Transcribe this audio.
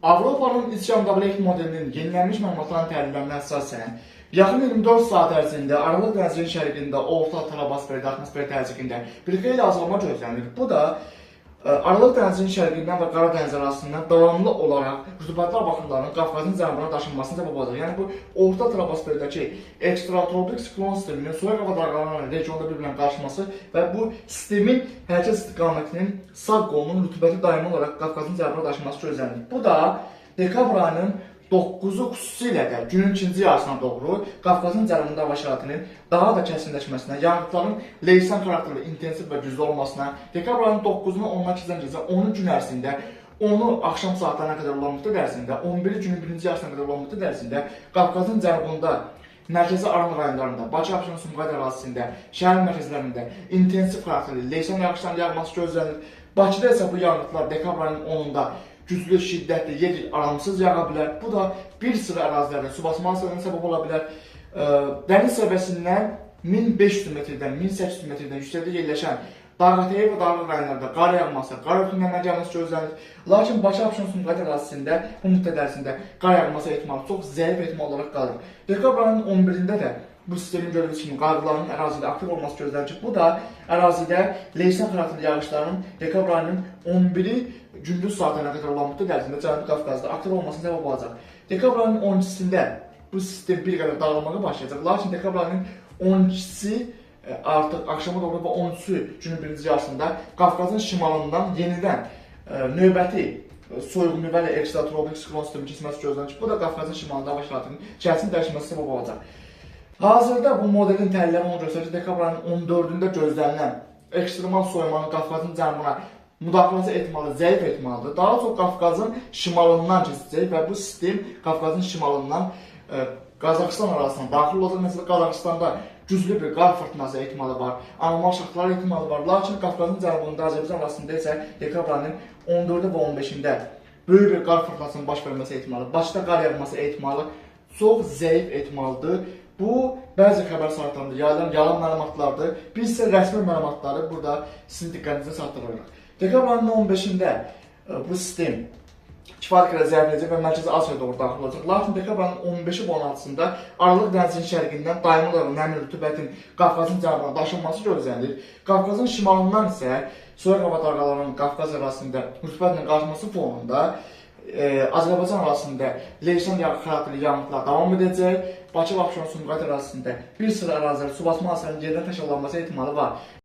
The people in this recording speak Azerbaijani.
Avropanın İskandablek modelinin yenilənmiş məlumatların təhlillərinə əsasən, yaxın 24 saat ərzində Aralıq dənizinin şərqində orta troposfer atmosfer təzyiqində bir xeyli azalma gözlənilir. Bu da Aralıq dənizinin şərqindən və Qara dəniz arasından davamlı olaraq rütubətli baxımlarının Qafqazın cənubuna daşınmasına səbəb olacaq. Yəni bu orta troposferdəki ekstratropik siklon sisteminin soyuq hava dalğalarının regionda bir-birinə qarışması və bu sistemin hərəkət istiqamətinin sağ qolunun rütubəti daimi olaraq Qafqazın cənubuna daşınması gözlənilir. Bu da dekabr ayının 9-u xüsusilə də günün ikinci yarısına doğru Qafqazın cənubunda hava şəraitinin daha da kəskinləşməsinə, yağıntıların leysan xarakterli, intensiv və güclü olmasına, dekabr ayının 9-una 10-dan keçən gecə 10-un gün ərzində, 10-u axşam saatlarına qədər olan müddət ərzində, 11-i günün birinci yarısına qədər olan müddət ərzində Qafqazın cənubunda, mərkəzi Aran rayonlarında, Bakı, Abşeron, Sumqayıt ərazisində, şəhər mərkəzlərində intensiv xarakterli, leysan yağışların yağması gözlənilir. Bakıda isə bu yağıntılar dekabr ayının 10-unda güclü, şiddətli, yer aramsız yağa bilər. Bu da bir sıra ərazilərdə su basma hadisələrinin səbəb ola bilər. Dəniz səviyyəsindən 1500 metrdən, 1800 metrdən yüksəkdə yerləşən Dağətəyi və Dağlıq rayonlarda qar yağması, qar örtüyünün gəlməsi gözlənilir. Lakin Bakı, Abşeron, Sumqayıt ərazisində bu müddət ərzində qar yağması ehtimalı çox zəif ehtimal olaraq qalır. Dekabr ayının 11-də də bu sistemin gördüyünüz kimi qarların ərazidə aktiv olması gözlənilir ki, bu da ərazidə leysan xarakterli yağışların dekabr ayının 11-i gündüz saatlarına qədər olan müddət ərzində Cənubi Qafqazda aktiv olmasına səbəb olacaq. Dekabr ayının 12-sində bu sistem bir qədər dağılmağa başlayacaq. Lakin dekabr ayının 12-si artıq axşama doğru və 13-sü günün birinci yarısında Qafqazın şimalından yenidən növbəti soyuq nüvəli ekstratropik siklon sistemi keçməsi gözlənilir ki, bu da Qafqazın şimalında hava şəraitinin şəraitinin dəyişməsi səbəb olacaq. Hazırda bu modelin təhlilləri onu göstərir ki, dekabr ayının 14-də gözlənilən ekstremal soyumanın Qafqazın cənubuna müdaxiləsi ehtimalı zəif ehtimaldır. Daha çox Qafqazın şimalından keçəcək və bu sistem Qafqazın şimalından Qazaxıstan arasına daxil olacaq. Məsələn, Qazaxıstanda güclü bir qar fırtınası ehtimalı var, anormal şaxtalar ehtimalı var. Lakin Qafqazın cənubunda, Azərbaycan arasında isə dekabr ayının 14-də və 15-də böyük bir qar fırtınasının baş verməsi ehtimalı, Bakıda qar yağması ehtimalı çox zəif ehtimaldır. Bu, bəzi xəbər saytlarında yayılan yalan məlumatlardır. Biz isə rəsmi məlumatları burada sizin diqqətinizə çatdırırıq. Dekabr ayının 15-də bu sistem kifayət qədər zəifləyəcək və mərkəzi Asiyaya doğru daxil olacaq. Lakin dekabr ayının 15-i və 16-sında Aralıq dənizinin şərqindən daimi olaraq nəmin rütubətin Qafqazın cənubuna daşınması gözlənilir. Qafqazın şimalından isə soyuq hava dalğalarının Qafqaz ərazisində rütubətlə qarışması fonunda Azərbaycan arasında leysan xarakterli yağıntılar davam edəcək. Bakı və Abşeron, Sumqayıt ərazisində bir sıra ərazilərdə su basma hadisələrinin yerdən təşkillanması ehtimalı var.